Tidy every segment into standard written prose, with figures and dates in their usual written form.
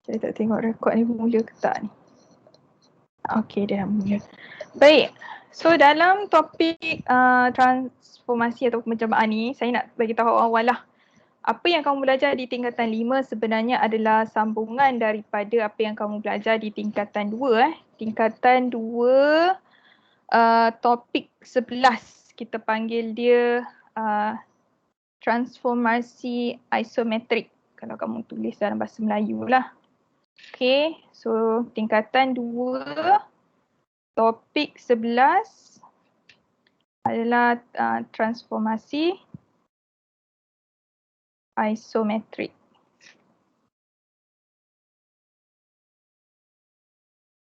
Saya tak tengok rekod ni mula ke tak ni. Okey, dah mula. Baik. So dalam topik transformasi atau penjermaan ni, saya nak bagi tahu awal lah. Apa yang kamu belajar di tingkatan 5 sebenarnya adalah sambungan daripada apa yang kamu belajar di tingkatan 2. Tingkatan 2 topik 11 kita panggil dia transformasi isometrik. Kalau kamu tulis dalam bahasa Melayu lah. Okay, so tingkatan 2 topik 11 adalah transformasi isometrik.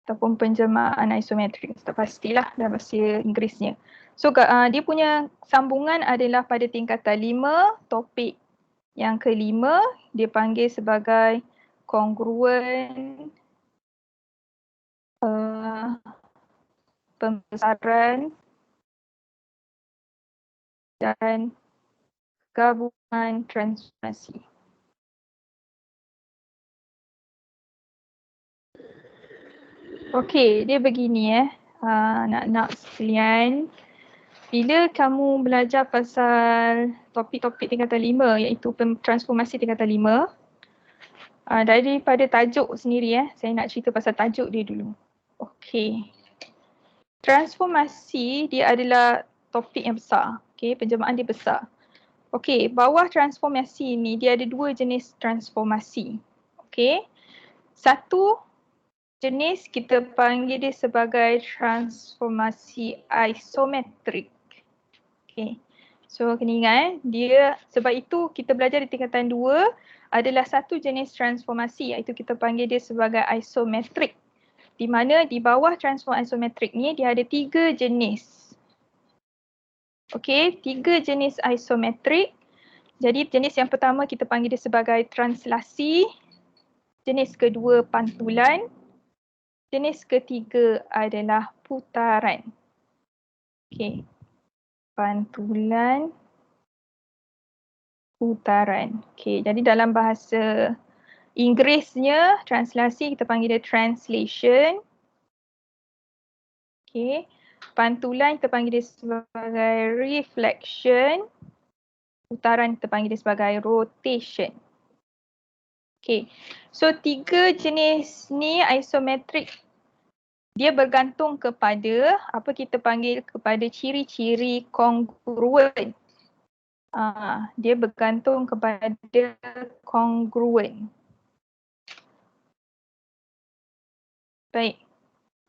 Ataupun penjelmaan isometrik, tak pastilah dalam bahasa Inggerisnya. So dia punya sambungan adalah pada tingkatan 5, topik yang kelima dia panggil sebagai kongruen pembesaran dan gabungan transformasi. Okey, dia begini anak-anak sekalian. Bila kamu belajar pasal topik-topik tingkatan 5 iaitu transformasi tingkatan 5, daripada tajuk sendiri saya nak cerita pasal tajuk dia dulu. Okey. Transformasi dia adalah topik yang besar. Okey, penjelmaan dia besar. Okey, bawah transformasi ni dia ada dua jenis transformasi. Okey. Satu jenis kita panggil dia sebagai transformasi isometrik. Okey. So kena ingat dia sebab itu kita belajar di tingkatan 2 adalah satu jenis transformasi iaitu kita panggil dia sebagai isometrik. Di mana di bawah transformasi isometrik ni dia ada 3 jenis. Okey, 3 jenis isometrik. Jadi jenis yang pertama kita panggil dia sebagai translasi. Jenis kedua pantulan. Jenis ketiga adalah putaran. Okey. Pantulan, putaran. Okey, jadi dalam bahasa Inggerisnya translasi kita panggil dia translation. Okey. Pantulan kita panggil dia sebagai reflection. Putaran kita panggil dia sebagai rotation. Okey. So 3 jenis ni isometrik dia bergantung kepada apa kita panggil kepada ciri-ciri kongruen. Dia bergantung kepada kongruen. Baik.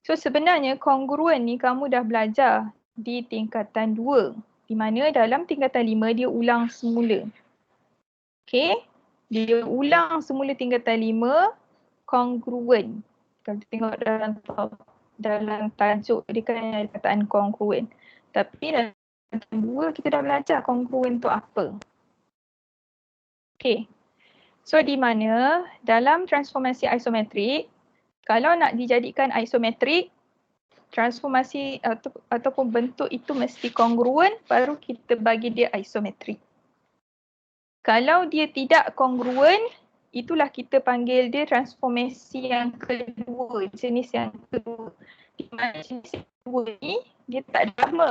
So sebenarnya kongruen ni kamu dah belajar di tingkatan 2. Di mana dalam tingkatan 5 dia ulang semula. Okey. Dia ulang semula tingkatan 5 kongruen. Kalau tengok dalam tajuk dia kan ada kataan kongruen. Tapi dalam tingkatan 2 kita dah belajar kongruen tu apa. Okey. So di mana dalam transformasi isometrik kalau nak dijadikan isometrik, transformasi ataupun bentuk itu mesti kongruen baru kita bagi dia isometrik. Kalau dia tidak kongruen, itulah kita panggil dia transformasi yang kedua, jenis yang kedua. Di mana jenis yang kedua ni dia tak ada nama.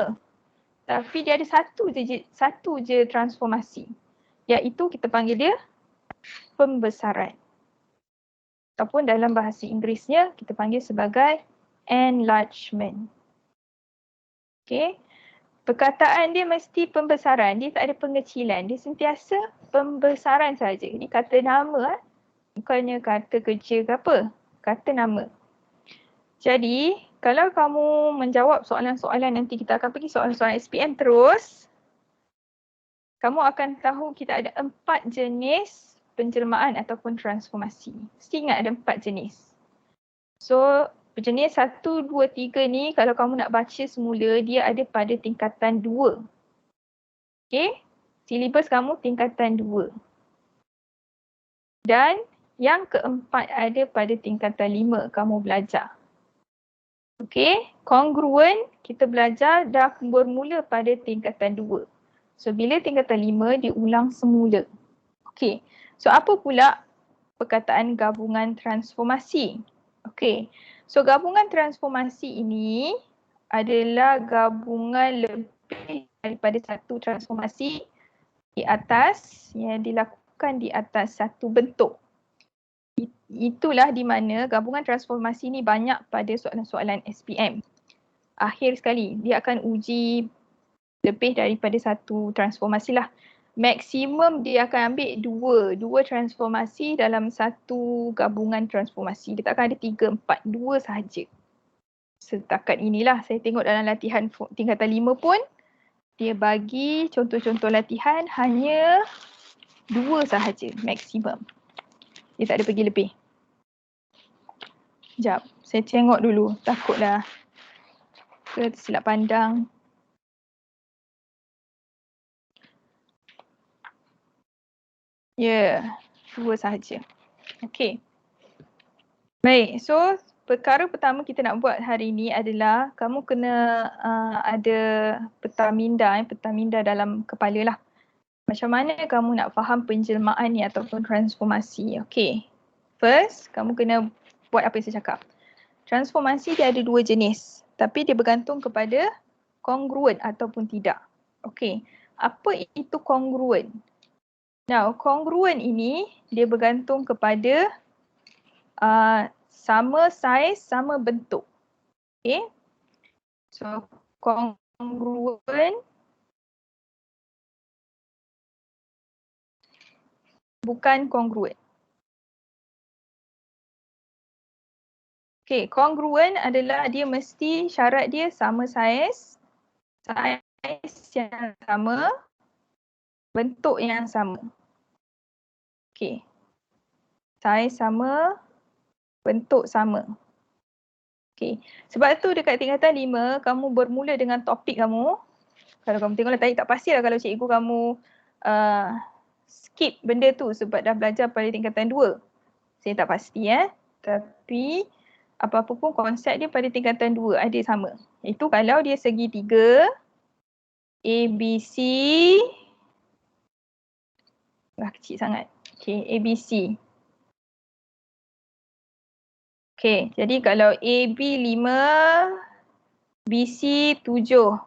Tapi dia ada satu je transformasi. Iaitu kita panggil dia pembesaran. Ataupun dalam bahasa Inggerisnya kita panggil sebagai enlargement. Okey. Perkataan dia mesti pembesaran, dia tak ada pengecilan, dia sentiasa pembesaran saja. Ini kata nama bukannya kata kerja ke apa, kata nama. Jadi, kalau kamu menjawab soalan-soalan nanti kita akan pergi soalan-soalan SPM terus, kamu akan tahu kita ada 4 jenis penjelmaan ataupun transformasi. Mesti ingat ada 4 jenis. So, jenis 1, 2, 3 ni kalau kamu nak baca semula dia ada pada tingkatan 2. Okey? Silibus kamu tingkatan 2. Dan yang keempat ada pada tingkatan 5 kamu belajar. Okey? Kongruen kita belajar dah bermula pada tingkatan 2. So bila tingkatan 5 diulang semula. Okey. So apa pula perkataan gabungan transformasi. Okey. So gabungan transformasi ini adalah gabungan lebih daripada satu transformasi di atas yang dilakukan di atas satu bentuk. Itulah di mana gabungan transformasi ini banyak pada soalan-soalan SPM. Akhir sekali dia akan uji lebih daripada satu transformasi lah. Maksimum dia akan ambil dua transformasi dalam satu gabungan transformasi. Dia tak akan ada 3, 4, 2 sahaja. Setakat inilah saya tengok dalam latihan tingkatan 5 pun dia bagi contoh-contoh latihan hanya 2 sahaja maksimum. Dia tak ada pergi lebih. Sekejap, saya tengok dulu. Takutlah ke silap pandang. Ya, 2 sahaja. Okey. Baik, so perkara pertama kita nak buat hari ini adalah kamu kena ada peta minda dalam kepala lah. Macam mana kamu nak faham penjelmaan ni ataupun transformasi. Okey. First, kamu kena buat apa yang saya cakap. Transformasi dia ada 2 jenis, tapi dia bergantung kepada kongruen ataupun tidak. Okey. Apa itu kongruen? Now, kongruen ini dia bergantung kepada sama saiz, sama bentuk. Okay. So, kongruen bukan kongruen. Okay, kongruen adalah dia mesti syarat dia sama saiz yang sama, bentuk yang sama. Okay. Saiz sama, bentuk sama. Okay. Sebab tu dekat tingkatan 5, kamu bermula dengan topik kamu. Kalau kamu tengoklah tadi tak pastilah kalau cikgu kamu skip benda tu sebab dah belajar pada tingkatan 2. Saya tak pasti Tapi apa-apa pun konsep dia pada tingkatan 2 ada sama. Itu kalau dia segitiga ABC kecil sangat. Okay, ABC. Okay, jadi kalau AB 5, BC 7.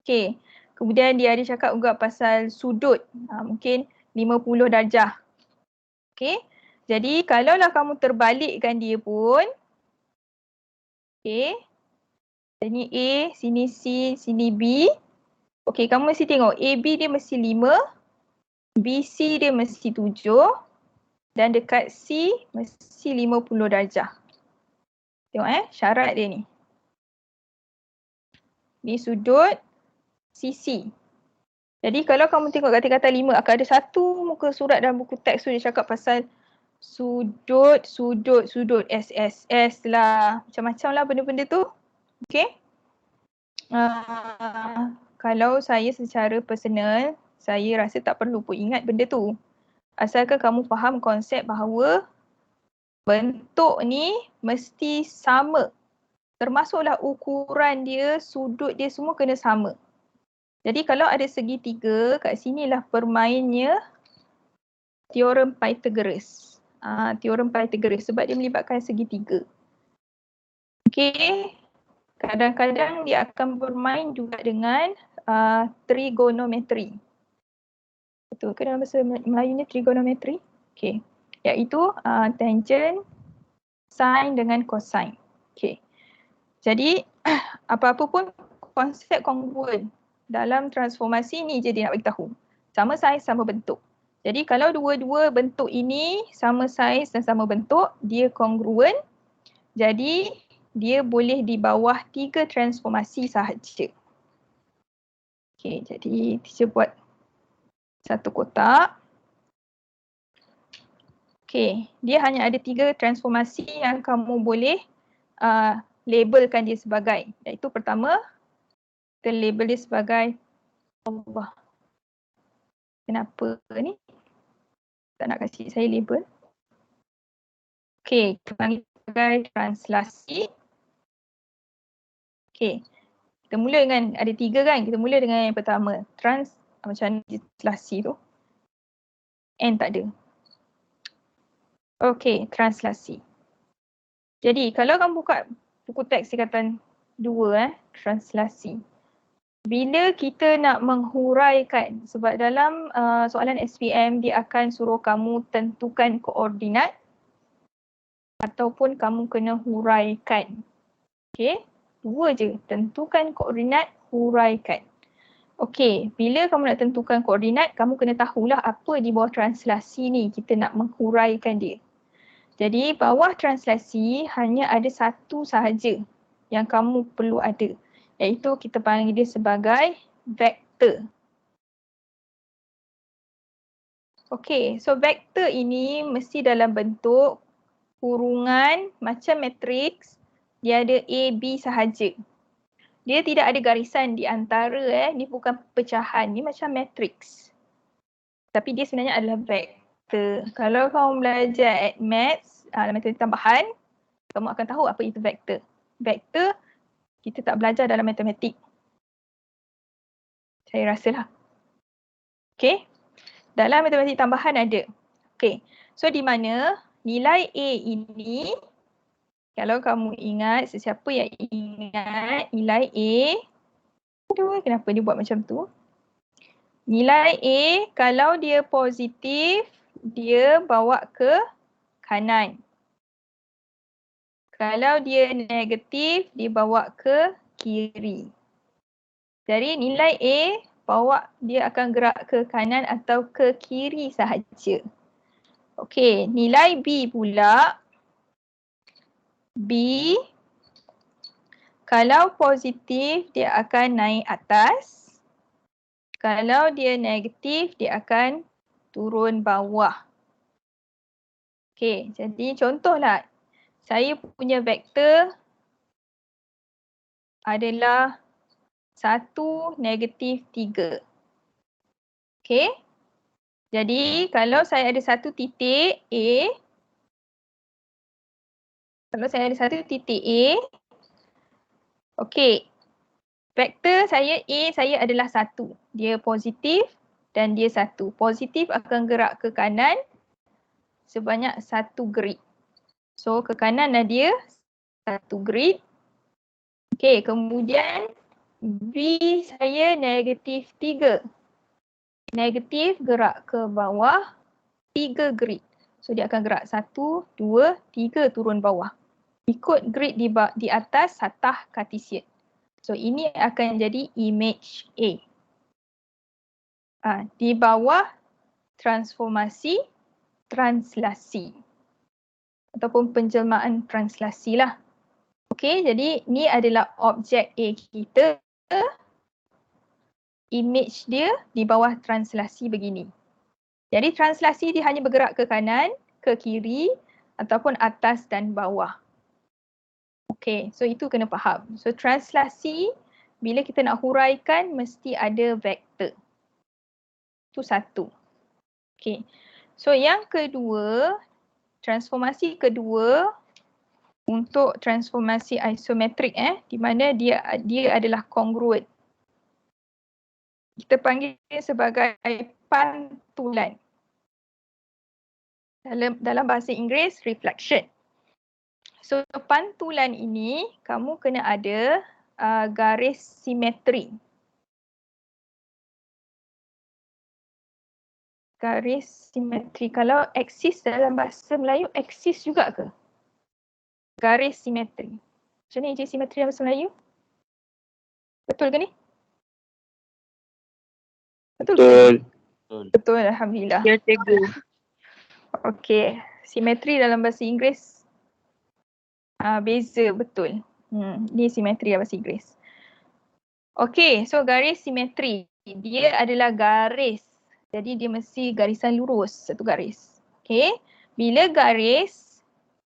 Okay, kemudian dia ada cakap juga pasal sudut. Mungkin 50 darjah. Okay, jadi kalaulah kamu terbalikkan dia pun. Okay, sini A, sini C, sini B. Okay, kamu mesti tengok AB dia mesti 5, BC dia mesti 7 dan dekat C mesti 50 darjah. Tengok syarat dia ni. Ni sudut CC. Jadi kalau kamu tengok kat tingkatan 5 akan ada satu muka surat dalam buku teks tu dia cakap pasal sudut SSS lah. Macam-macam lah benda-benda tu. Okay. Kalau saya secara personal, saya rasa tak perlu pun ingat benda tu. Asalkan kamu faham konsep bahawa bentuk ni mesti sama. Termasuklah ukuran dia, sudut dia semua kena sama. Jadi kalau ada segitiga, kat sinilah permainnya teorem Pythagoras. Teorem Pythagoras sebab dia melibatkan segitiga. Okey. Kadang-kadang dia akan bermain juga dengan trigonometri. Betul ke dalam bahasa Melayu ni trigonometri? Okey. Iaitu tangent, sin dengan cosine. Okey. Jadi apa-apa pun konsep kongruen dalam transformasi ni je dia nak beritahu. Sama saiz, sama bentuk. Jadi kalau dua-dua bentuk ini sama saiz dan sama bentuk, dia kongruen. Jadi dia boleh di bawah 3 transformasi sahaja. Okey, jadi teacher buat satu kotak. Okey, dia hanya ada 3 transformasi yang kamu boleh labelkan dia sebagai. Iaitu pertama, kita label dia sebagai Allah. Kenapa ni? Tak nak kasih saya label. Okey, kita panggil sebagai translasi. Okey, kita mula dengan ada 3 kan? Kita mula dengan yang pertama. Macam translasi tu. N tak ada. Okey, translasi. Jadi kalau kamu buka buku teks tingkatan 2 translasi. Bila kita nak menghuraikan, sebab dalam soalan SPM dia akan suruh kamu tentukan koordinat ataupun kamu kena huraikan. Okey, dua je, tentukan koordinat, huraikan. Okey, bila kamu nak tentukan koordinat, kamu kena tahulah apa di bawah translasi ni, kita nak menghuraikan dia. Jadi bawah translasi hanya ada satu sahaja yang kamu perlu ada, iaitu kita panggil dia sebagai vektor. Okey, so vektor ini mesti dalam bentuk kurungan macam matriks, dia ada A, B sahaja. Dia tidak ada garisan di antara, dia bukan pecahan, ni macam matriks. Tapi dia sebenarnya adalah vektor. Kalau kamu belajar at maths, matematik tambahan, kamu akan tahu apa itu vektor. Vektor kita tak belajar dalam matematik. Saya rasalah. Okey. Dalam matematik tambahan ada. Okey. So di mana nilai A ini, kalau kamu ingat, sesiapa yang ingat nilai A, aduh kenapa dia buat macam tu? Nilai A kalau dia positif, dia bawa ke kanan. Kalau dia negatif, dia bawa ke kiri. Jadi nilai A bawa dia akan gerak ke kanan atau ke kiri sahaja. Okey, nilai B pula. B kalau positif dia akan naik atas. Kalau dia negatif dia akan turun bawah. Okey, jadi contohlah saya punya vektor adalah 1, -3. Okey. Jadi kalau saya ada satu titik A, okey. Vektor saya A saya adalah 1. Dia positif dan dia 1. Positif akan gerak ke kanan sebanyak 1 grid. So ke kanan dia 1 grid. Okey, kemudian B saya -3. Negatif gerak ke bawah 3 grid. So dia akan gerak 1, 2, 3 turun bawah. Ikut grid di atas satah Cartesian. So ini akan jadi image A. Di bawah transformasi translasi ataupun penjelmaan translasi lah. Okey, jadi ni adalah objek A kita. Image dia di bawah translasi begini. Jadi translasi dia hanya bergerak ke kanan, ke kiri ataupun atas dan bawah. Okey, so itu kena faham. So translasi bila kita nak huraikan mesti ada vektor. Itu satu. Okey. So yang kedua, transformasi kedua untuk transformasi isometrik di mana dia adalah kongruent. Kita panggil dia sebagai pantulan. Dalam bahasa Inggeris, reflection. So pantulan ini kamu kena ada garis simetri. Garis simetri. Kalau aksis dalam bahasa Melayu, aksis juga ke? Garis simetri. Macam ni je simetri dalam bahasa Melayu? Betul ke ni? Betul. Betul, alhamdulillah. Ya, cikgu. Okey, simetri dalam bahasa Inggeris beza betul. Ni simetri dalam bahasa Inggeris. Okey, so garis simetri. Dia adalah garis. Jadi dia mesti garisan lurus, satu garis. Okey, bila garis,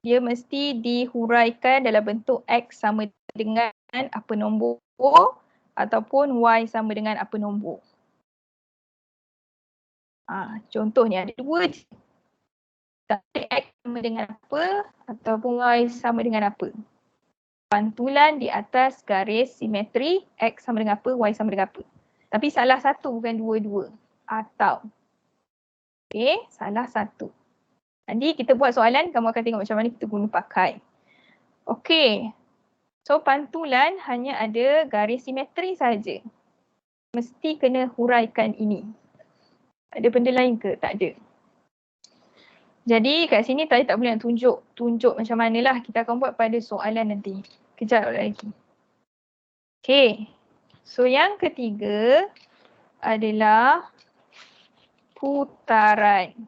dia mesti dihuraikan dalam bentuk X sama dengan apa nombor ataupun Y sama dengan apa nombor. Contohnya ada dua je. X sama dengan apa ataupun Y sama dengan apa. Pantulan di atas garis simetri, X sama dengan apa, Y sama dengan apa. Tapi salah satu bukan dua-dua. Atau. Okey, salah satu. Nanti kita buat soalan, kamu akan tengok macam mana kita guna pakai. Okey. So pantulan hanya ada garis simetri saja. Mesti kena huraikan ini. Ada benda lain ke? Tak ada. Jadi kat sini tadi tak boleh nak tunjuk macam manalah. Kita akan buat pada soalan nanti. Kejap lagi. Okey. So yang ketiga adalah putaran.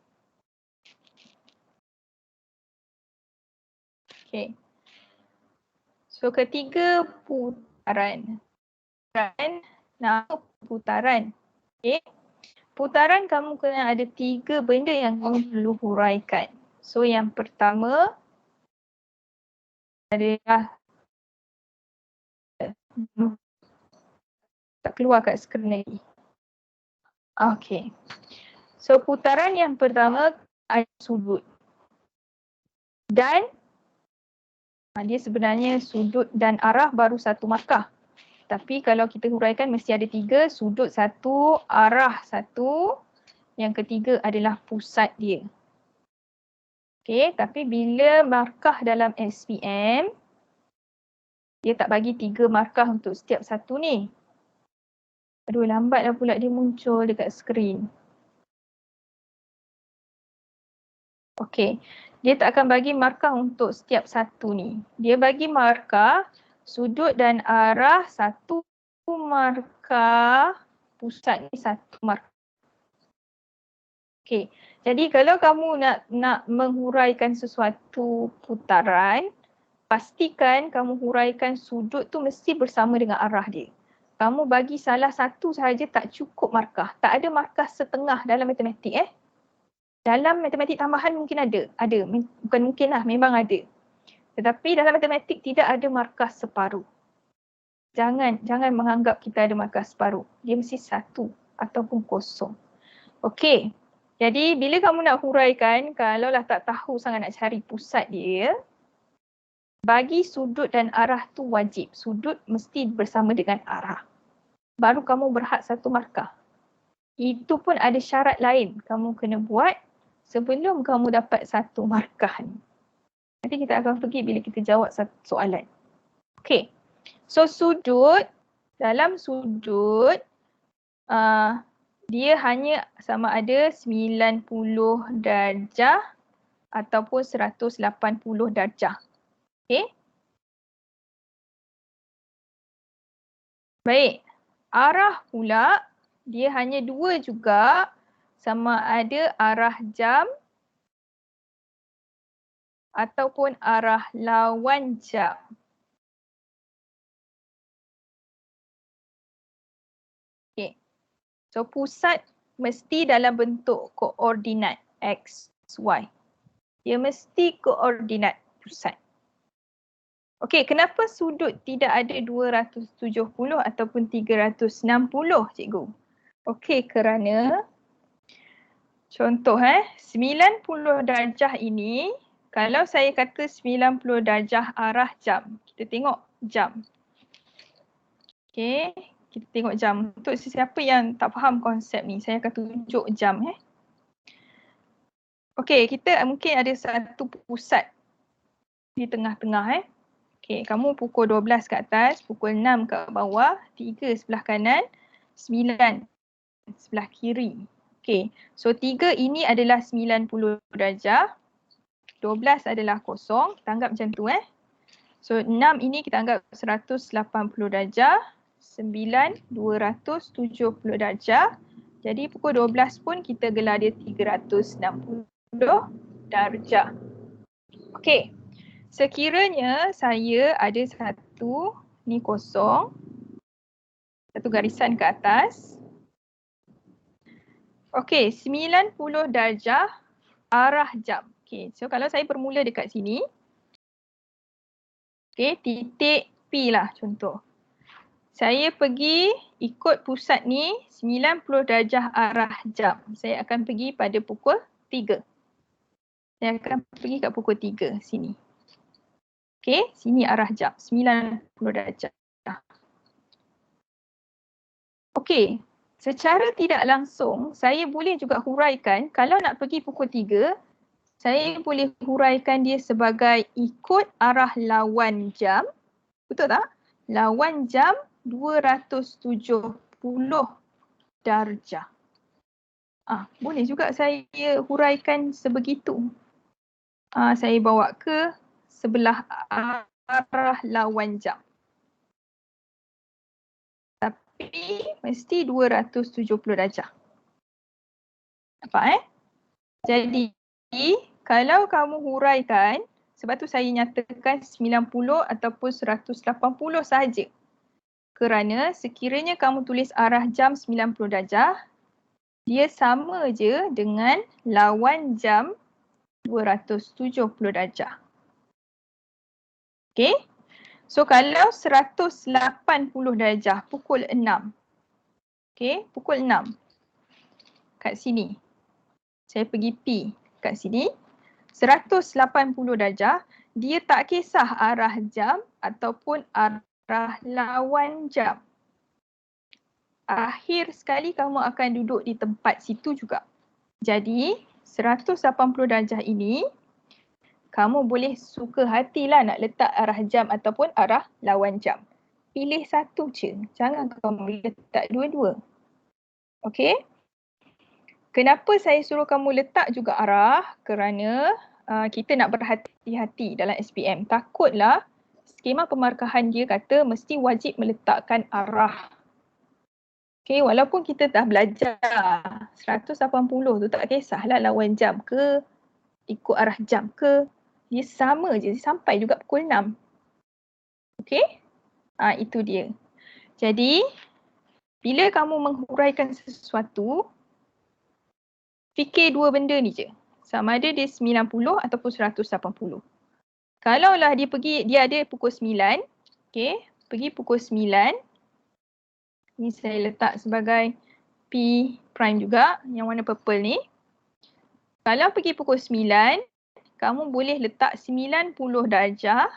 Okey. So ketiga putaran. Nama putaran. Okey. Putaran kamu kena ada 3 benda yang kamu perlu huraikan. So yang pertama adalah tak keluar kat skrin lagi. Okey. So putaran yang pertama ada sudut. Dan dia sebenarnya sudut dan arah baru satu markah. Tapi kalau kita huraikan mesti ada 3, sudut 1, arah 1, yang ketiga adalah pusat dia. Okey, tapi bila markah dalam SPM, dia tak bagi 3 markah untuk setiap satu ni. Aduh, lambatlah pula dia muncul dekat skrin. Okey, dia tak akan bagi markah untuk setiap satu ni. Dia bagi markah sudut dan arah 1 markah, pusat ni 1 markah. Okey, jadi kalau kamu nak menghuraikan sesuatu putaran, pastikan kamu huraikan sudut tu mesti bersama dengan arah dia. Kamu bagi salah satu sahaja tak cukup markah. Tak ada markah setengah dalam matematik Dalam matematik tambahan mungkin ada. Bukan mungkin lah, memang ada. Tetapi dalam matematik tidak ada markah separuh. Jangan menganggap kita ada markah separuh. Dia mesti 1 ataupun kosong. Okey. Jadi bila kamu nak huraikan, kalaulah tak tahu sangat nak cari pusat dia, bagi sudut dan arah tu wajib. Sudut mesti bersama dengan arah. Baru kamu berhak 1 markah. Itu pun ada syarat lain kamu kena buat sebelum kamu dapat 1 markah ni. Nanti kita akan pergi bila kita jawab soalan. Okey. So sudut, dalam sudut dia hanya sama ada 90 darjah ataupun 180 darjah. Okey. Baik. Arah pula dia hanya 2 juga, sama ada arah jam ataupun arah lawan jam. Okay. So pusat mesti dalam bentuk koordinat X, Y. Dia mesti koordinat pusat. Okey, kenapa sudut tidak ada 270 ataupun 360, cikgu? Okey, kerana contoh 90 darjah ini, kalau saya kata 90 darjah arah jam, kita tengok jam. Okey, kita tengok jam. Untuk sesiapa yang tak faham konsep ni, saya akan tunjuk jam. Okey, kita mungkin ada satu pusat di tengah-tengah. Okey, kamu pukul 12 ke atas, pukul 6 ke bawah, 3 sebelah kanan, 9 sebelah kiri. Okey, so 3 ini adalah 90 darjah, 12 adalah kosong, kita anggap macam tu. So 6 ini kita anggap 180 darjah, 9 270 darjah. Jadi pukul 12 pun kita gelar dia 360 darjah. Okey. Sekiranya saya ada satu ni kosong, satu garisan ke atas. Okey, 90 darjah arah jam. Okey, so kalau saya bermula dekat sini. Okey, titik P lah contoh. Saya pergi ikut pusat ni 90 darjah arah jam. Saya akan pergi pada pukul 3. Saya akan pergi kat pukul 3 sini. Okey, sini arah jam 90 darjah. Okey, secara tidak langsung saya boleh juga huraikan kalau nak pergi pukul 3, Saya boleh huraikan dia sebagai ikut arah lawan jam. Betul tak? Lawan jam 270 darjah. Boleh juga saya huraikan sebegitu. Saya bawa ke sebelah arah lawan jam. Tapi mesti 270 darjah. Nampak Jadi kalau kamu huraikan, sebab tu saya nyatakan 90 ataupun 180 sahaja. Kerana sekiranya kamu tulis arah jam 90 darjah, dia sama je dengan lawan jam 270 darjah. Okay. So kalau 180 darjah pukul 6. Okay, pukul 6. Kat sini. Saya pergi P kat sini. 180 darjah, dia tak kisah arah jam ataupun arah lawan jam. Akhir sekali kamu akan duduk di tempat situ juga. Jadi 180 darjah ini kamu boleh suka hatilah nak letak arah jam ataupun arah lawan jam. Pilih satu je. Jangan kamu letak dua-dua. Okey? Kenapa saya suruh kamu letak juga arah? Kerana kita nak berhati-hati dalam SPM. Takutlah skema pemarkahan dia kata mesti wajib meletakkan arah. Okay, walaupun kita dah belajar 180 tu tak kisahlah lawan jam ke, ikut arah jam ke, dia sama je sampai juga pukul 6. Okay, itu dia. Jadi, bila kamu menghuraikan sesuatu, fikir dua benda ni je. Sama ada dia 90 ataupun 180. Kalaulah dia ada pukul 9, okay, pergi pukul 9, ni saya letak sebagai P prime juga, yang warna purple ni. Kalau pergi pukul 9, kamu boleh letak 90 darjah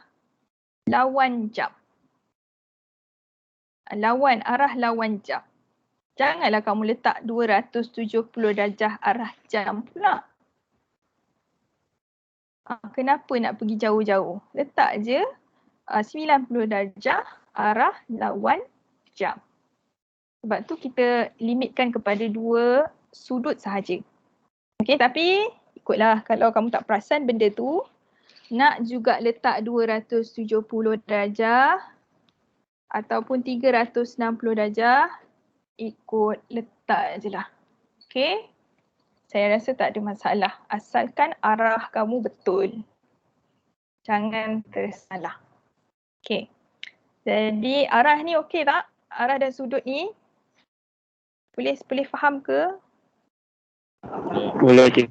lawan jam. Arah lawan jam. Janganlah kamu letak 270 darjah arah jam pula. Kenapa nak pergi jauh-jauh? Letak je 90 darjah arah lawan jam. Sebab tu kita limitkan kepada dua sudut sahaja. Okey, tapi ikutlah kalau kamu tak perasan benda tu, nak juga letak 270 darjah ataupun 360 darjah, ikut letak je lah. Okey, saya rasa tak ada masalah. Asalkan arah kamu betul. Jangan tersalah. Okey, jadi arah ni okey tak? Arah dan sudut ni? Boleh faham ke? Boleh je.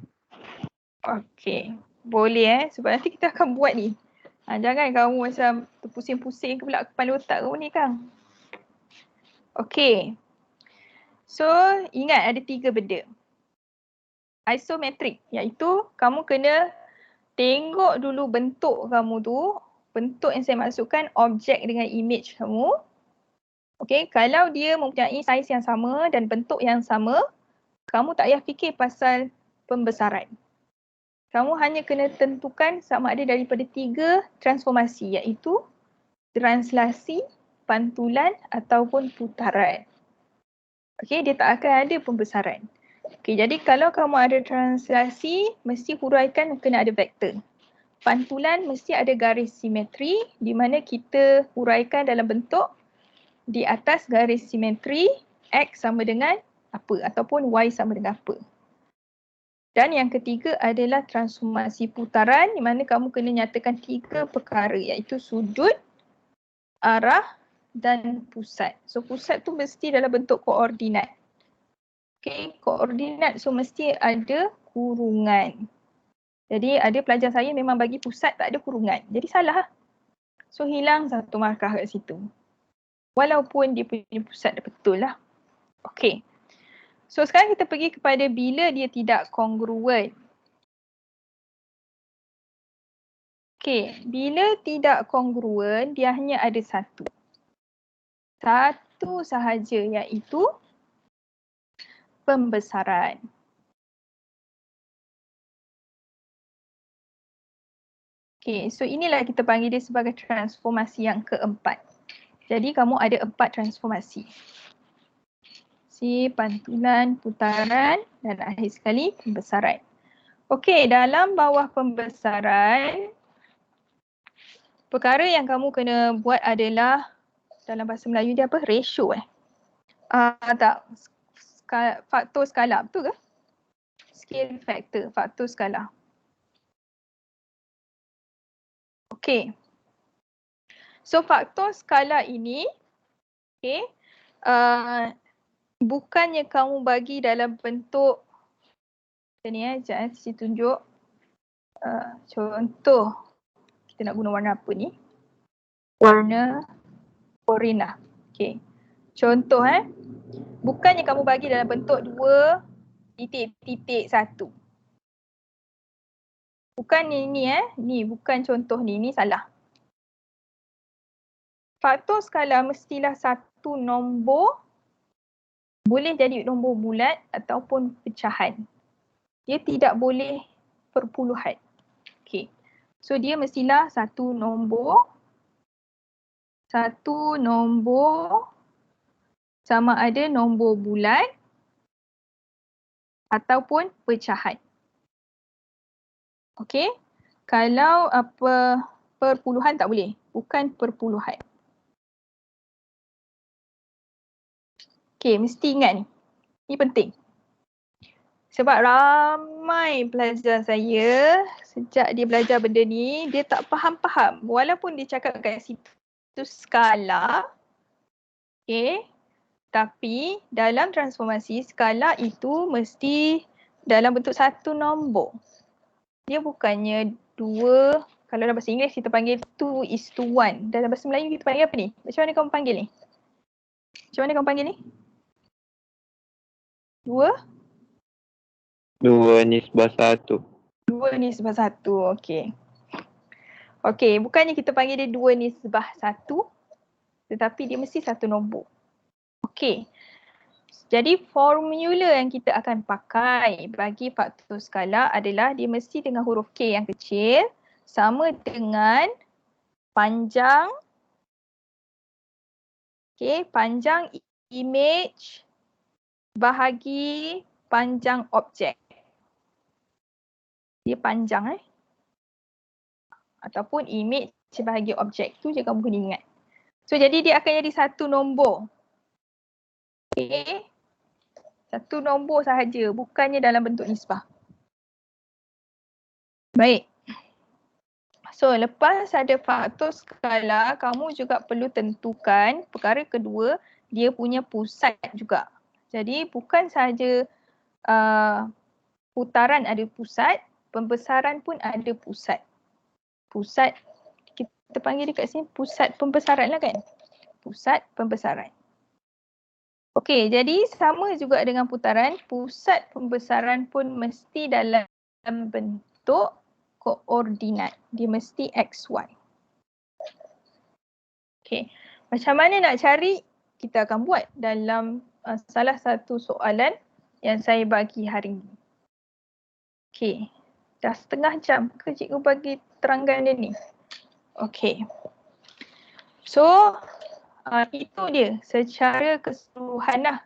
Okey. Boleh sebab nanti kita akan buat ni. Jangan kamu macam terpusing-pusing ke pula kepala otak kamu ni Kang. Okey. So ingat ada 3 benda. Isometrik iaitu kamu kena tengok dulu bentuk kamu tu. Bentuk yang saya maksudkan objek dengan image kamu. Okey, kalau dia mempunyai saiz yang sama dan bentuk yang sama, kamu tak payah fikir pasal pembesaran. Kamu hanya kena tentukan sama ada daripada 3 transformasi iaitu translasi, pantulan ataupun putaran. Okey, dia tak akan ada pembesaran. Okey, jadi kalau kamu ada translasi, mesti huraikan kena ada vektor. Pantulan mesti ada garis simetri di mana kita huraikan dalam bentuk di atas garis simetri X sama dengan apa ataupun Y sama dengan apa. Dan yang ketiga adalah transformasi putaran di mana kamu kena nyatakan 3 perkara iaitu sudut, arah dan pusat. So pusat tu mesti dalam bentuk koordinat. Okay, koordinat so mesti ada kurungan. Jadi ada pelajar saya memang bagi pusat tak ada kurungan. Jadi salah. So hilang 1 markah kat situ. Walaupun dia punya pusat betul lah. Okay. So sekarang kita pergi kepada bila dia tidak kongruen. Okay, bila tidak kongruen dia hanya ada satu. Satu sahaja iaitu pembesaran. Okay, so inilah kita panggil dia sebagai transformasi yang keempat. Jadi kamu ada 4 transformasi. Pantulan, putaran dan akhir sekali pembesaran. Okey, dalam bawah pembesaran, perkara yang kamu kena buat adalah, dalam bahasa Melayu dia apa? Ratio tak. Faktor skala, betul ke? Scale factor, faktor skala. Okey. So faktor skala ini, okey, bukannya kamu bagi dalam bentuk ni sekejap saya tunjuk. Contoh, kita nak guna warna apa ni? Warna oranye. Okey. Contoh bukannya kamu bagi dalam bentuk 2.1. Bukan ni ni bukan contoh ni salah. Faktor skala mestilah satu nombor, boleh jadi nombor bulat ataupun pecahan. Dia tidak boleh perpuluhan. Okey. So dia mestilah satu nombor sama ada nombor bulat ataupun pecahan. Okey. Kalau perpuluhan tak boleh. Bukan perpuluhan. Okey, mesti ingat ni. Ni penting. Sebab ramai pelajar saya sejak dia belajar benda ni, dia tak faham-faham. Walaupun dia cakap kat situ skala, okey, tapi dalam transformasi skala itu mesti dalam bentuk satu nombor. Dia bukannya 2, kalau dalam bahasa Inggeris kita panggil 2:1. Dalam bahasa Melayu kita panggil apa ni? Macam mana kamu panggil ni? Macam mana kamu panggil ni? 2:1. 2:1, okey. Okey, bukannya kita panggil dia 2:1, tetapi dia mesti satu nombor. Okey. Jadi formula yang kita akan pakai bagi faktor skala adalah dia mesti dengan huruf K yang kecil sama dengan panjang, panjang image bahagi panjang objek. Dia panjang ataupun image bahagi objek tu je kamu kena ingat. So jadi dia akan jadi satu nombor. Okey. Satu nombor sahaja, bukannya dalam bentuk nisbah. Baik. So lepas ada faktor skala, kamu juga perlu tentukan perkara kedua, dia punya pusat juga. Jadi bukan sahaja putaran ada pusat, pembesaran pun ada pusat. Pusat, kita panggil dekat sini pusat pembesaran lah kan? Pusat pembesaran. Okey, jadi sama juga dengan putaran, pusat pembesaran pun mesti dalam bentuk koordinat. Dia mesti XY. Okey, macam mana nak cari? Kita akan buat dalam salah satu soalan yang saya bagi hari ini. Okey, dah setengah jam ke cikgu bagi terangkan dia ni? Okey. So, itu dia secara keseluruhan lah.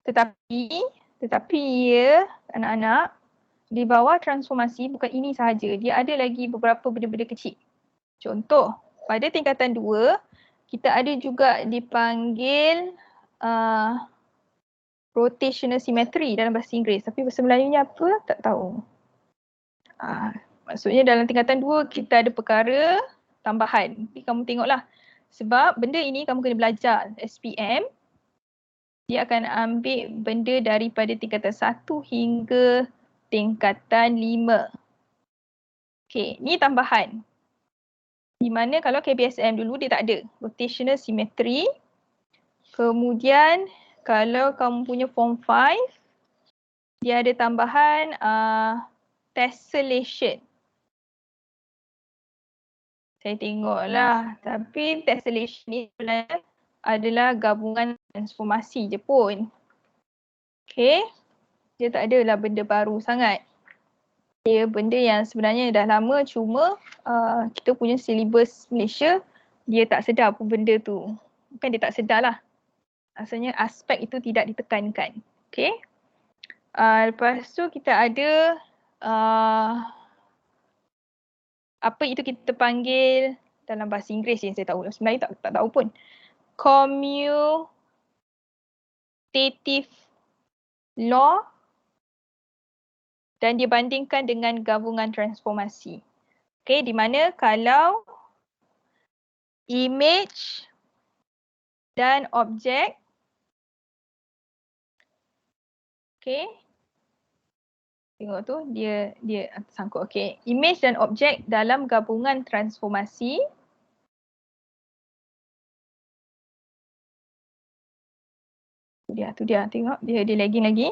Tetapi ya anak-anak, di bawah transformasi bukan ini sahaja. Dia ada lagi beberapa benda-benda kecil. Contoh, pada tingkatan 2, kita ada juga dipanggil rotational symmetry dalam bahasa Inggeris. Tapi bahasa Melayunya apa? Tak tahu. Maksudnya dalam tingkatan 2 kita ada perkara tambahan. Tapi kamu tengoklah. Sebab benda ini kamu kena belajar SPM. Dia akan ambil benda daripada tingkatan 1 hingga tingkatan 5. Okey, ni tambahan. Di mana kalau KBSM dulu dia tak ada. Rotational symmetry. Kemudian kalau kamu punya form 5, dia ada tambahan tessellation. Saya tengoklah, tapi tessellation ni sebenarnya adalah gabungan transformasi je pun. Okey, dia tak adalah benda baru sangat. Dia benda yang sebenarnya dah lama, cuma kita punya silibus Malaysia dia tak sedar pun benda tu. Bukan dia tak sedar lah. Asalnya aspek itu tidak ditekankan. Okay. Lepas tu kita ada apa itu kita panggil dalam bahasa Inggeris yang saya tahu. Sebenarnya tak tahu pun. Commutative law dan dia bandingkan dengan gabungan transformasi. Okay, di mana kalau image dan objek, okay, tengok tu dia sangkut. Okay, image dan objek dalam gabungan transformasi tu dia tengok dia lagging lagi.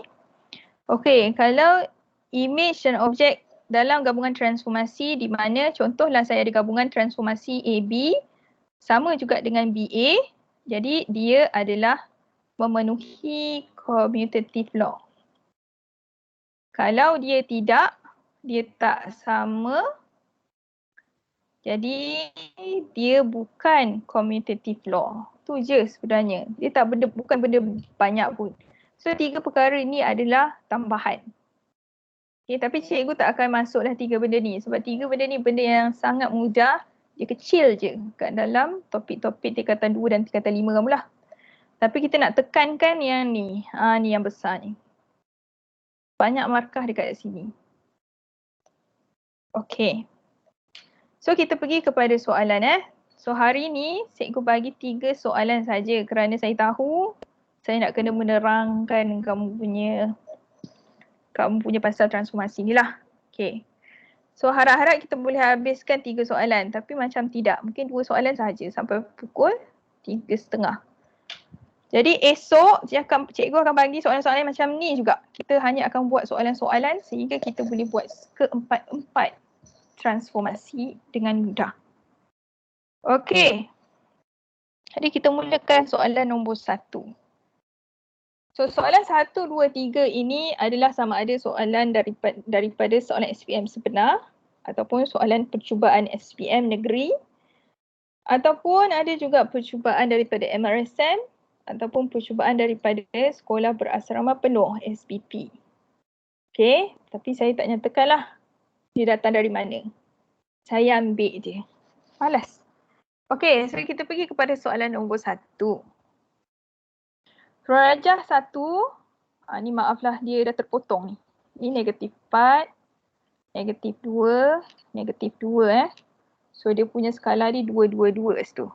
Okay, kalau image dan objek dalam gabungan transformasi di mana contohlah saya ada gabungan transformasi AB sama juga dengan BA, jadi dia adalah memenuhi commutative law. Kalau dia tidak, dia tak sama, jadi dia bukan commutative law. Tu je sebenarnya. Dia tak bukan benda banyak pun. So 3 perkara ni adalah tambahan. Okay, tapi cikgu tak akan masuklah 3 benda ni sebab 3 benda ni benda yang sangat mudah. Dia kecil je kat dalam topik-topik tingkatan 2 dan tingkatan 5 kamu lah. Tapi kita nak tekankan yang ni. Ni yang besar ni. Banyak markah dekat sini. Okay. So kita pergi kepada soalan . So hari ni cikgu bagi 3 soalan saja kerana saya tahu saya nak kena menerangkan kamu punya pasal transformasi ni lah. Okay. So harap-harap kita boleh habiskan 3 soalan tapi macam tidak. Mungkin 2 soalan sahaja sampai pukul 3.30. Jadi esok cikgu akan bagi soalan-soalan macam ni juga. Kita hanya akan buat soalan-soalan sehingga kita boleh buat keempat-empat transformasi dengan mudah. Okey. Jadi kita mulakan soalan nombor 1. So soalan 1, 2, 3 ini adalah sama ada soalan daripada soalan SPM sebenar ataupun soalan percubaan SPM negeri ataupun ada juga percubaan daripada MRSM ataupun percubaan daripada sekolah berasrama penuh SPP. Okey, tapi saya tak nyatakanlah dia datang dari mana. Saya ambil je. Malas. Okey, so kita pergi kepada soalan nombor 1. Rajah 1, ni maaflah dia dah terpotong ni. Ni negatif 4, negatif 2, negatif 2 . So dia punya skala ni 2, 2, 2 situ.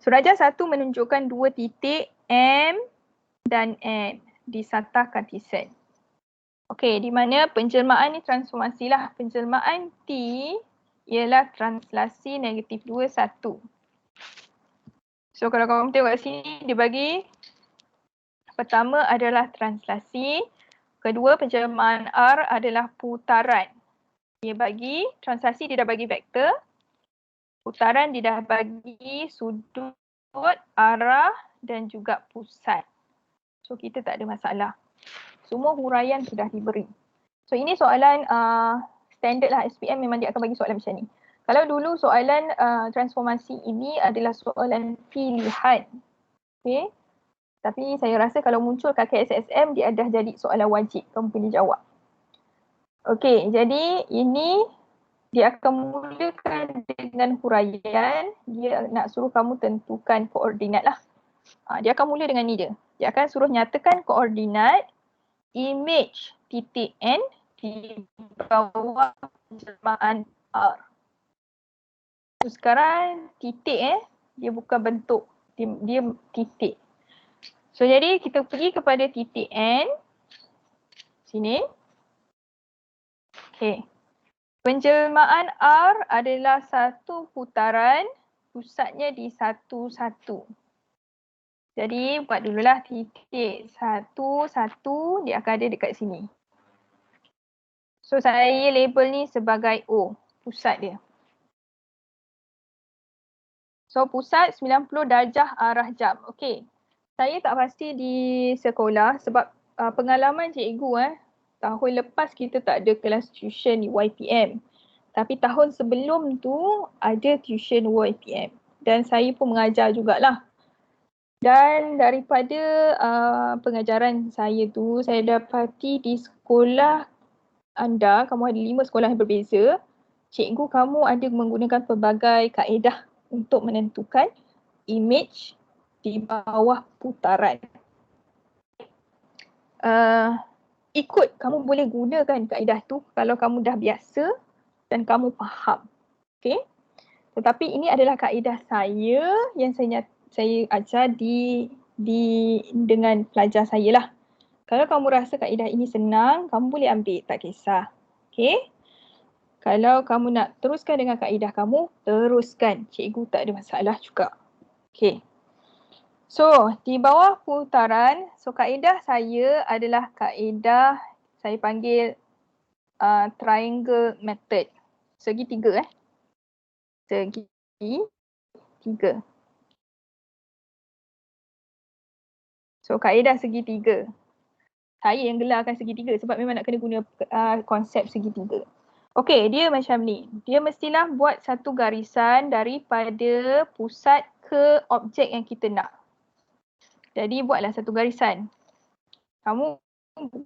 So rajah 1 menunjukkan 2 titik M dan N di satah kartesen. Okey, di mana penjelmaan ni transformasi lah. Penjelmaan T ialah translasi negatif 2, 1. So kalau kamu tengok kat sini dia bagi pertama adalah translasi, kedua penjelmaan R adalah putaran. Dia bagi translasi dia dah bagi vektor, putaran dia dah bagi sudut, arah dan juga pusat. So kita tak ada masalah. Semua huraian sudah diberi. So ini soalan standard lah SPM, memang dia akan bagi soalan macam ni. Kalau dulu soalan transformasi ini adalah soalan pilihan. Okay. Tapi saya rasa kalau muncul KKSSM dia dah jadi soalan wajib. Kamu boleh jawab. Okey, jadi ini dia akan mulakan dengan huraian. Dia nak suruh kamu tentukan koordinat lah. Dia akan mula dengan ni je. Dia akan suruh nyatakan koordinat image titik N di bawah penjelmaan R. So, sekarang titik dia bukan bentuk. Dia titik. So jadi kita pergi kepada titik N. Sini. Okey. Penjelmaan R adalah satu putaran, pusatnya di 1, 1. Jadi buat dululah titik 1, 1, dia akan ada dekat sini. So saya label ni sebagai O, pusat dia. So pusat 90 darjah arah jam. Okey. Saya tak pasti di sekolah sebab pengalaman cikgu tahun lepas kita tak ada kelas tuition di YPM. Tapi tahun sebelum tu ada tuition YPM. Dan saya pun mengajar jugalah. Dan daripada pengajaran saya tu, saya dapati di sekolah anda, kamu ada 5 sekolah yang berbeza. Cikgu kamu ada menggunakan pelbagai kaedah untuk menentukan image di bawah putaran. Ikut kamu boleh gunakan kaedah tu kalau kamu dah biasa dan kamu faham. Okay? Tetapi ini adalah kaedah saya yang saya ajar dengan pelajar saya lah. Kalau kamu rasa kaedah ini senang, kamu boleh ambil, tak kisah. Okay? Kalau kamu nak teruskan dengan kaedah kamu, teruskan. Cikgu tak ada masalah juga. Okay. So, di bawah putaran, kaedah saya adalah kaedah saya panggil triangle method. Segitiga Segitiga. So, kaedah segitiga. Saya yang gelarkan segitiga sebab memang nak kena guna konsep segitiga. Okey, dia macam ni. Dia mestilah buat satu garisan daripada pusat ke objek yang kita nak. Jadi buatlah satu garisan. Kamu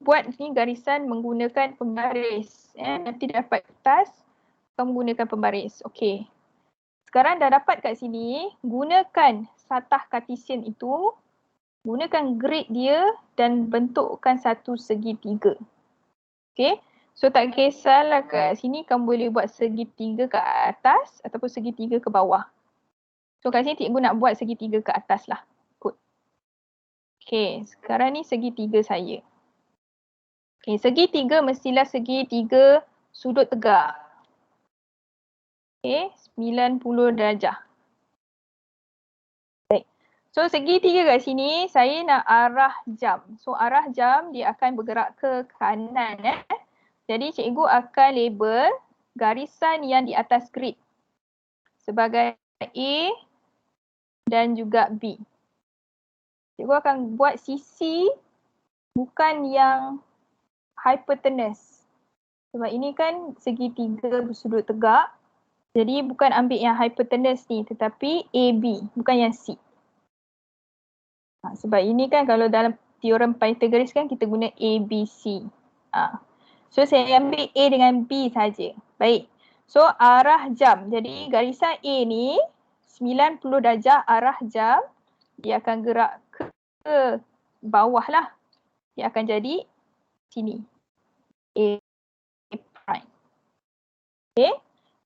buat ni garisan menggunakan pembaris. Nanti dapat kertas, kamu gunakan pembaris. Okey. Sekarang dah dapat kat sini, gunakan satah Cartesian itu, gunakan grid dia dan bentukkan satu segitiga. Okey. So tak kisahlah kat sini kamu boleh buat segitiga ke atas ataupun segitiga ke bawah. So kat sini cikgu nak buat segitiga ke atas lah. Ikut. Okey, sekarang ni segitiga saya. Okey, segitiga mestilah segitiga sudut tegak. Okey, 90 darjah. Baik. So segitiga kat sini saya nak arah jam. So arah jam dia akan bergerak ke kanan. Jadi cikgu akan label garisan yang di atas grid sebagai A dan juga B. Cikgu akan buat sisi bukan yang hypotenuse. Sebab ini kan segitiga bersudut tegak. Jadi bukan ambil yang hypotenuse ni tetapi AB, bukan yang C. Sebab ini kan kalau dalam teorem Pythagoras kan kita guna ABC. So saya ambil A dengan B saja. Baik. So arah jam. Jadi garisan A ni 90 darjah arah jam. Dia akan gerak ke bawah lah. Dia akan jadi sini. A prime. Okay.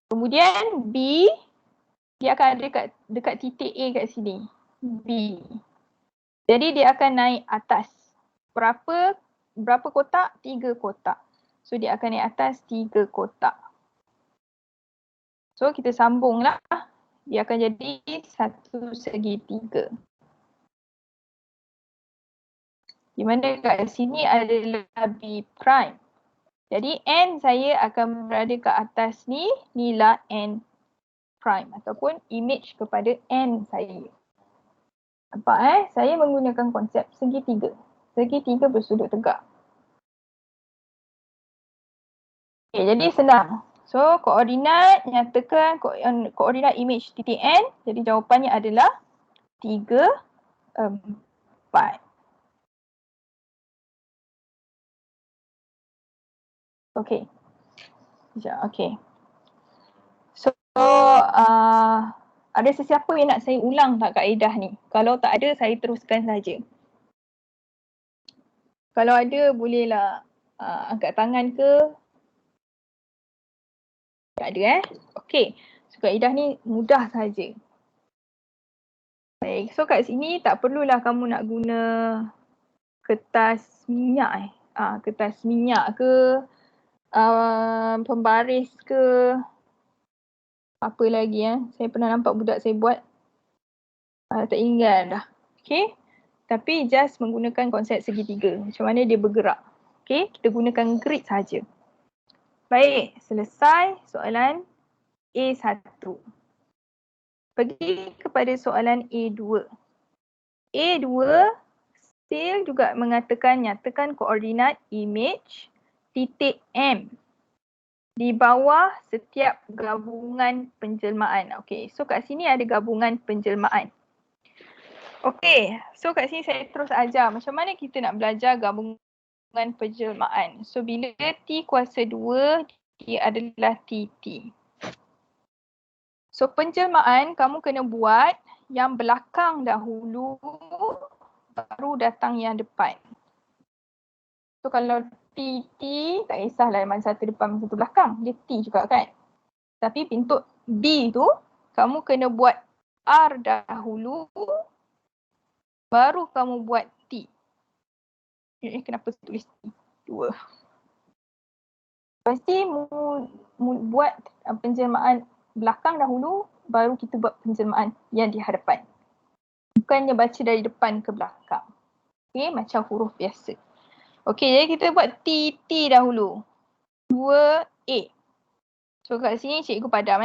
Kemudian B. Dia akan ada dekat titik A kat sini. B. Jadi dia akan naik atas. Berapa kotak? 3 kotak. So dia akan naik atas 3 kotak. So kita sambunglah. Dia akan jadi satu segitiga. Di mana kat sini adalah B prime. Jadi N saya akan berada kat atas ni. Inilah N prime ataupun image kepada N saya. Nampak Saya menggunakan konsep segitiga. Segitiga bersudut tegak. Okay, jadi senang. So koordinat nyatakan koordinat image titik N. Jadi jawapannya adalah 3, 4. Okay. Sekejap, okay. So ada sesiapa yang nak saya ulang tak kaedah ni? Kalau tak ada, saya teruskan saja. Kalau ada, bolehlah angkat tangan ke. Tak ada Okey. So kaedah ni mudah saja. Baik. So kat sini tak perlulah kamu nak guna kertas minyak kertas minyak ke, pembaris ke, apa lagi Saya pernah nampak budak saya buat. Tak ingat dah. Okey. Tapi just menggunakan konsep segitiga. Macam mana dia bergerak. Okey. Kita gunakan grid saja. Baik, selesai soalan A1. Pergi kepada soalan A2. A2 still juga mengatakan nyatakan koordinat image titik M di bawah setiap gabungan penjelmaan. Okey, so kat sini ada gabungan penjelmaan. Okey, so kat sini saya terus ajar macam mana kita nak belajar gabungan penjelmaan. So bila T kuasa 2, dia adalah TT. So penjelmaan kamu kena buat yang belakang dahulu baru datang yang depan. So kalau TT tak kisahlah mana satu depan mana satu belakang, dia T juga kan. Tapi untuk B tu kamu kena buat R dahulu baru kamu buat T. Kenapa tulis T? 2. Pasti buat penjelmaan belakang dahulu baru kita buat penjelmaan yang di hadapan. Bukannya baca dari depan ke belakang. Okey, macam huruf biasa. Okey, jadi kita buat TT dahulu. 2A. So kat sini cikgu padam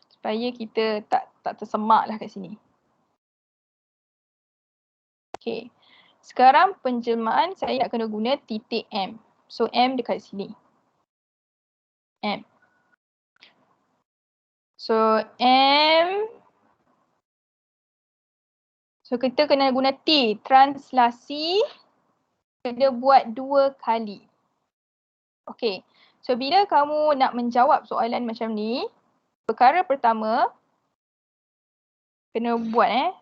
supaya kita tak tersemak lah kat sini. Okey. Sekarang penjelmaan saya nak kena guna titik M. So M dekat sini. M. So M. So kita kena guna T. Translasi kena buat 2 kali. Okey. So bila kamu nak menjawab soalan macam ni, perkara pertama kena buat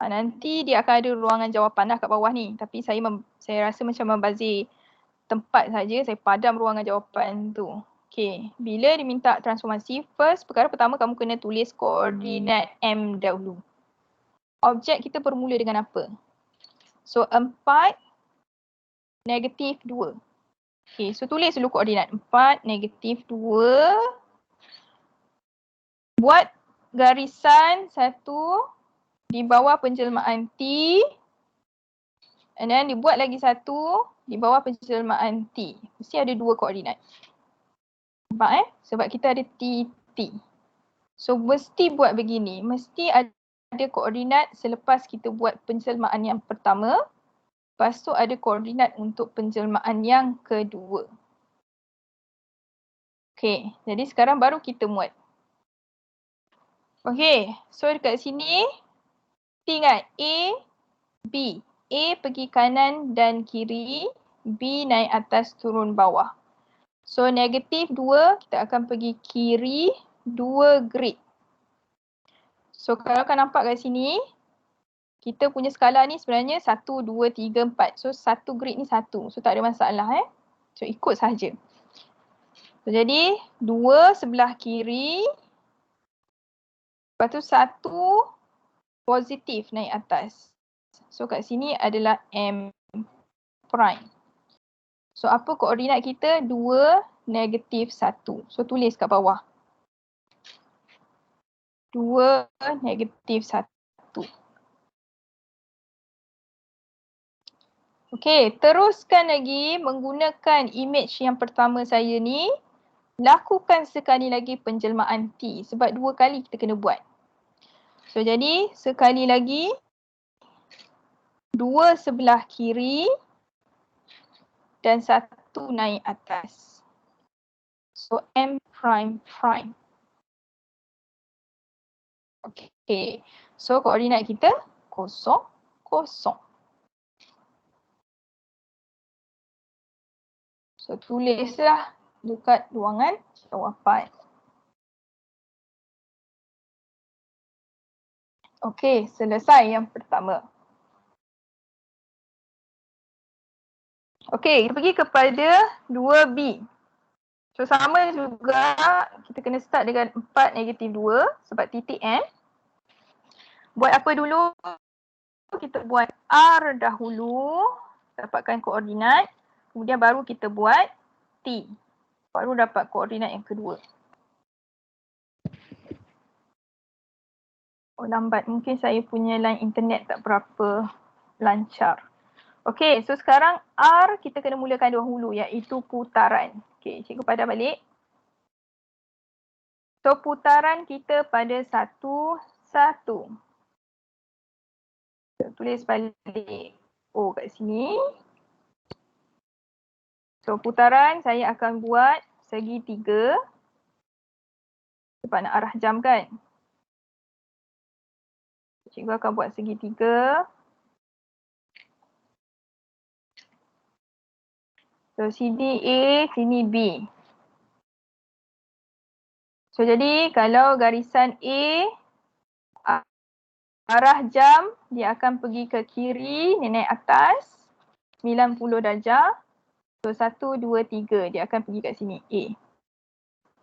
nanti dia akan ada ruangan jawapan dah kat bawah ni. Tapi saya rasa macam membazir tempat saja, saya padam ruangan jawapan tu. Okey, bila diminta transformasi, first perkara pertama kamu kena tulis koordinat M dahulu. Objek kita bermula dengan apa? So 4, negatif 2. Okey, so tulis dulu koordinat 4, negatif 2. Buat garisan 1 di bawah penjelmaan T. And then dibuat lagi 1 di bawah penjelmaan T. Mesti ada 2 koordinat. Nampak sebab kita ada TT. So mesti buat begini. Mesti ada koordinat selepas kita buat penjelmaan yang pertama. Lepas tu ada koordinat untuk penjelmaan yang kedua. Okey, jadi sekarang baru kita muat. Okey, so dekat sini ingat A, B. A pergi kanan dan kiri, B naik atas turun bawah. So negatif 2 kita akan pergi kiri 2 grid. So kalau kau nampak kat sini, kita punya skala ni sebenarnya 1, 2, 3, 4. So 1 grid ni 1. So tak ada masalah So ikut sahaja. So jadi 2 sebelah kiri. Lepas tu 1 positif naik atas. So kat sini adalah M prime. So apa koordinat kita? 2, negatif 1. So tulis kat bawah. 2, negatif 1. Okey, teruskan lagi menggunakan image yang pertama saya ni. Lakukan sekali lagi penjelmaan T sebab 2 kali kita kena buat. So jadi sekali lagi 2 sebelah kiri dan 1 naik atas. So M prime prime. Okey. So koordinat kita 0, 0. So tulislah dekat ruangan jawapan. Okey, selesai yang pertama. Okey, kita pergi kepada 2B. So sama juga, kita kena start dengan 4, negatif 2 sebab titik N. Buat apa dulu? Kita buat R dahulu, dapatkan koordinat. Kemudian baru kita buat T. Baru dapat koordinat yang kedua. Oh lambat, mungkin saya punya line internet tak berapa lancar. Okey, so sekarang R kita kena mulakan dahulu iaitu putaran. Okey, cikgu padam balik. So putaran kita pada 1, 1. Tulis balik O kat sini. So putaran saya akan buat segitiga. Sebab nak arah jam kan. Cikgu akan buat segitiga. So sini A, sini B. So jadi kalau garisan A, arah jam dia akan pergi ke kiri, ni naik atas 90 darjah. So 1, 2, 3 dia akan pergi kat sini A.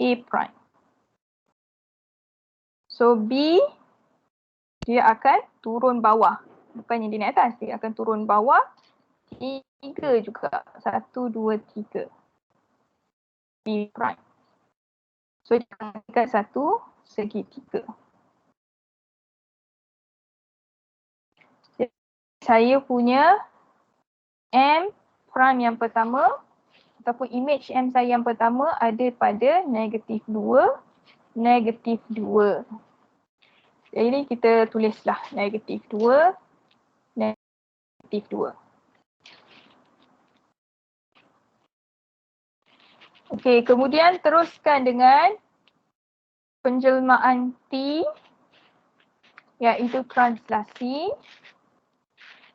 A prime. So B dia akan turun bawah. Bukannya dia naik atas, dia akan turun bawah. 3 juga. 1, 2, 3. B prime. So dekat satu segitiga. Saya punya M prime yang pertama ataupun image M saya yang pertama ada pada -2, -2. Jadi kita tulislah -2, -2. Okey, kemudian teruskan dengan penjelmaan T iaitu translasi.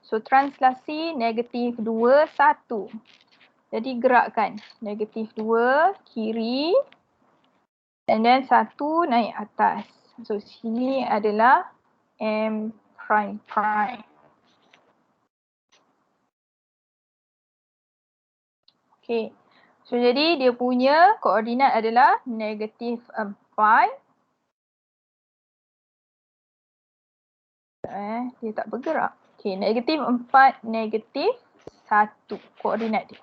So translasi -2, 1. Jadi gerakkan -2 kiri and then 1 naik atas. So sini adalah M prime prime. Okay. So jadi dia punya koordinat adalah -4. Dia tak bergerak. Okay, -4, -1 koordinat dia.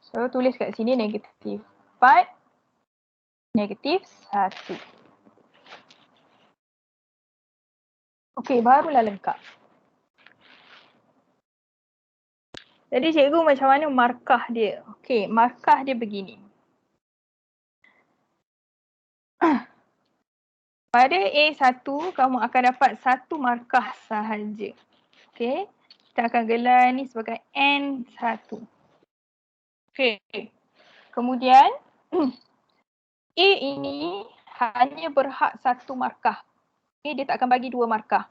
So tulis kat sini -4, -1. Okay, barulah lengkap. Jadi cikgu macam mana markah dia? Okay, markah dia begini. Pada A1, kamu akan dapat satu markah sahaja. Okay, kita akan gelar ni sebagai N1. Okay, kemudian A ini hanya berhak satu markah. Okay, dia tak akan bagi dua markah.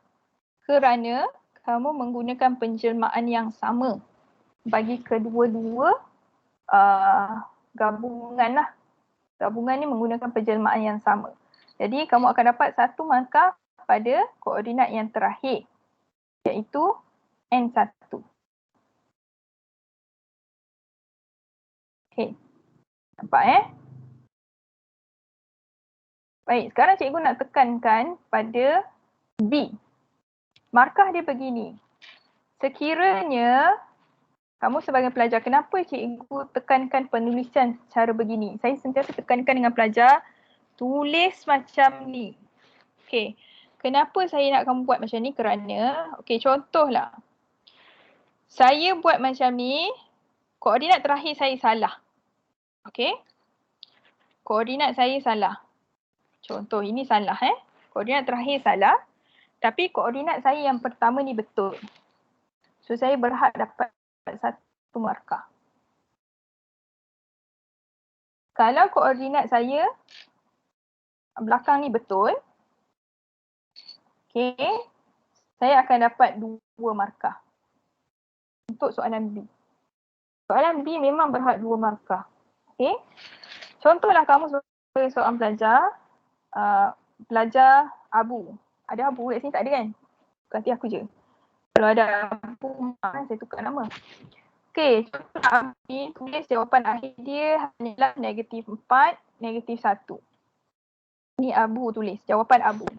Kerana kamu menggunakan penjelmaan yang sama bagi kedua-dua gabungan lah. Gabungan ni menggunakan penjelmaan yang sama. Jadi kamu akan dapat satu markah pada koordinat yang terakhir iaitu N1. Okay. Nampak Baik, sekarang cikgu nak tekankan pada B. Markah dia begini. Sekiranya kamu sebagai pelajar, kenapa cikgu tekankan penulisan secara begini? Saya sentiasa tekankan dengan pelajar, tulis macam ni. Okey. Kenapa saya nak kamu buat macam ni? Kerana, okey, contohlah. Saya buat macam ni, koordinat terakhir saya salah. Okey. Koordinat saya salah. Contoh, ini salah Koordinat terakhir salah. Tapi koordinat saya yang pertama ni betul. So, saya berhak dapat satu markah. Kalau koordinat saya belakang ni betul, okay, saya akan dapat 2 markah untuk soalan B. Soalan B memang berhak 2 markah. Okay. Contohlah kamu sebagai seorang pelajar, pelajar abu. Ada abu kat sini tak ada kan? Ganti aku je. Kalau ada abu, saya tukar nama. Okey, contohlah Abi tulis jawapan akhir dia hanyalah -4, -1. Ni Abu tulis, jawapan Abu.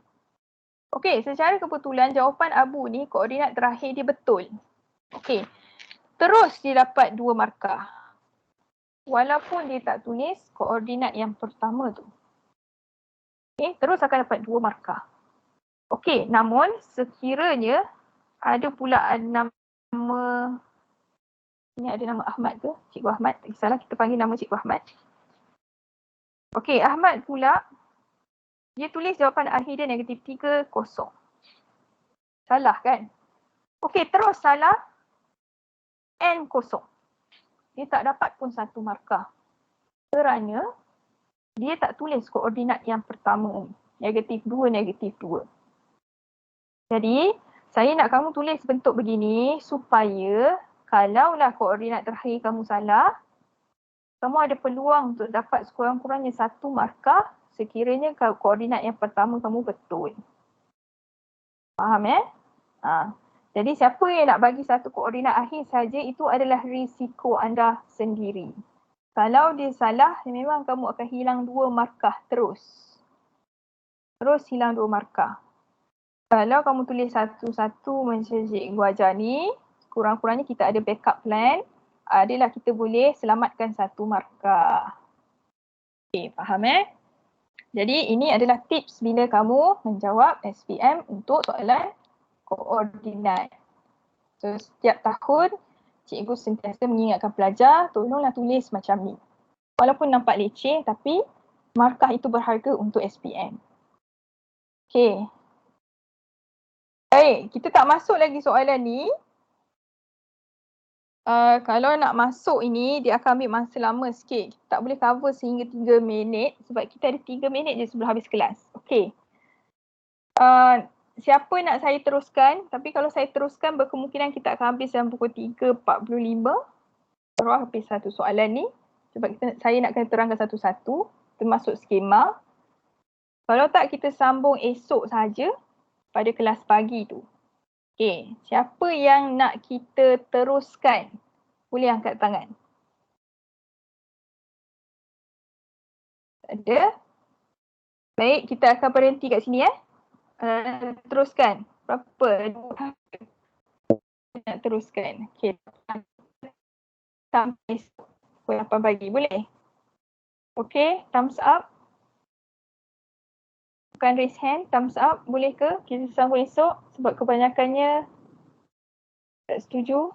Okey, secara kebetulan jawapan Abu ni koordinat terakhir dia betul. Okey, terus dia dapat 2 markah. Walaupun dia tak tulis koordinat yang pertama tu. Okey, terus akan dapat 2 markah. Okey, namun sekiranya ada pula nama, ni ada nama Ahmad ke? Cikgu Ahmad, tak kisahlah, kita panggil nama Cikgu Ahmad. Okey, Ahmad pula, dia tulis jawapan akhir dia -3, 0. Salah kan? Okey, terus salah N 0. dia tak dapat pun 1 markah. Kerana dia tak tulis koordinat yang pertama ni. -2, -2. Jadi, saya nak kamu tulis bentuk begini supaya kalaulah koordinat terakhir kamu salah, kamu ada peluang untuk dapat sekurang-kurangnya 1 markah sekiranya koordinat yang pertama kamu betul. Faham Jadi siapa yang nak bagi 1 koordinat akhir saja itu adalah risiko anda sendiri. Kalau dia salah, memang kamu akan hilang 2 markah terus. Terus hilang 2 markah. Kalau kamu tulis satu-satu macam cikgu ajar ni, kurang-kurangnya kita ada backup plan. Adalah kita boleh selamatkan 1 markah. Okay, faham Jadi ini adalah tips bila kamu menjawab SPM untuk soalan koordinat. So setiap tahun cikgu sentiasa mengingatkan pelajar tolonglah tulis macam ni. Walaupun nampak leceh tapi markah itu berharga untuk SPM. Okay. Baik, kita tak masuk lagi soalan ni. Kalau nak masuk ini, dia akan ambil masa lama sikit. Tak boleh cover sehingga 3 minit sebab kita ada 3 minit je sebelum habis kelas. Okay. Siapa nak saya teruskan? Tapi kalau saya teruskan, berkemungkinan kita akan habis dalam pukul 3.45. Baru habis satu soalan ni. Sebab saya nak kena terangkan satu-satu. Termasuk skema. Kalau tak, kita sambung esok saja pada kelas pagi tu. Okay, siapa yang nak kita teruskan? Boleh angkat tangan. Ada? Baik, kita akan berhenti kat sini teruskan. Berapa? Nak teruskan. Okay. Sampai pukul 8 pagi. Boleh? Okay, thumbs up. Bukan raise hand, thumbs up. Boleh ke? Kita sambung esok sebab kebanyakannya tak setuju.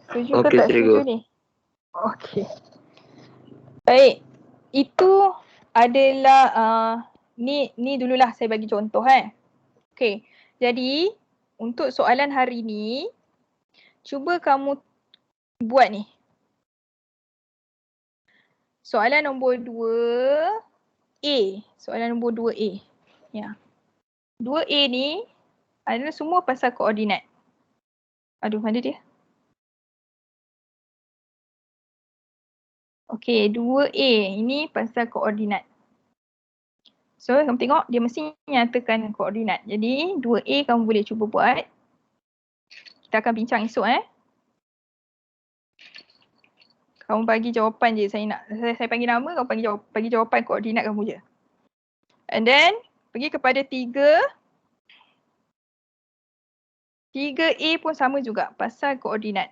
Setuju ke tak setuju ni? Okey. Baik. Itu adalah ni dululah saya bagi contoh Okey. Jadi untuk soalan hari ni cuba kamu buat ni. Soalan nombor 2A. Soalan nombor 2A. Ya. 2A ni adalah semua pasal koordinat. Aduh, mana dia? Okey, 2A ini pasal koordinat. So, kamu tengok dia mesti nyatakan koordinat. Jadi, 2A kamu boleh cuba buat. Kita akan bincang esok Kamu bagi jawapan je. Saya panggil nama, kamu bagi jawapan koordinat kamu je. And then, pergi kepada 3A pun sama juga pasal koordinat.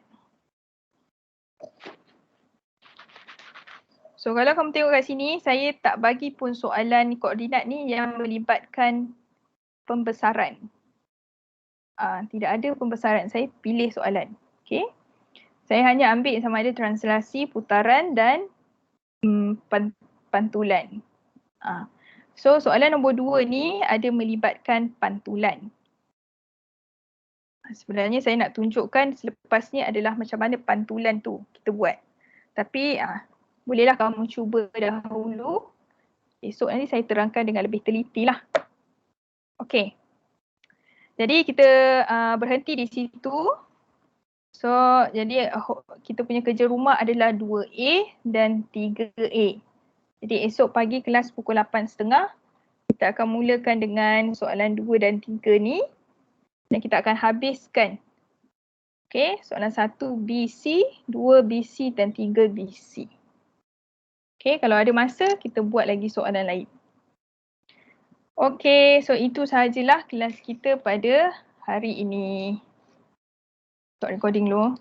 So kalau kamu tengok kat sini, saya tak bagi pun soalan koordinat ni yang melibatkan pembesaran. Tidak ada pembesaran, saya pilih soalan. Okay. Saya hanya ambil sama ada translasi, putaran dan pantulan. So soalan nombor 2 ni ada melibatkan pantulan. Sebenarnya saya nak tunjukkan selepas ni adalah macam mana pantulan tu kita buat. Tapi bolehlah kamu cuba dahulu. Esok nanti saya terangkan dengan lebih teliti lah. Okey. Jadi kita berhenti di situ. So jadi kita punya kerja rumah adalah 2A dan 3A. Jadi esok pagi kelas pukul 8.30 kita akan mulakan dengan soalan 2 dan 3 ni. Dan kita akan habiskan. Okey, soalan 1 BC, 2 BC dan 3 BC. Okey, kalau ada masa kita buat lagi soalan lain. Okey, so itu sahajalah kelas kita pada hari ini. Stop recording dulu.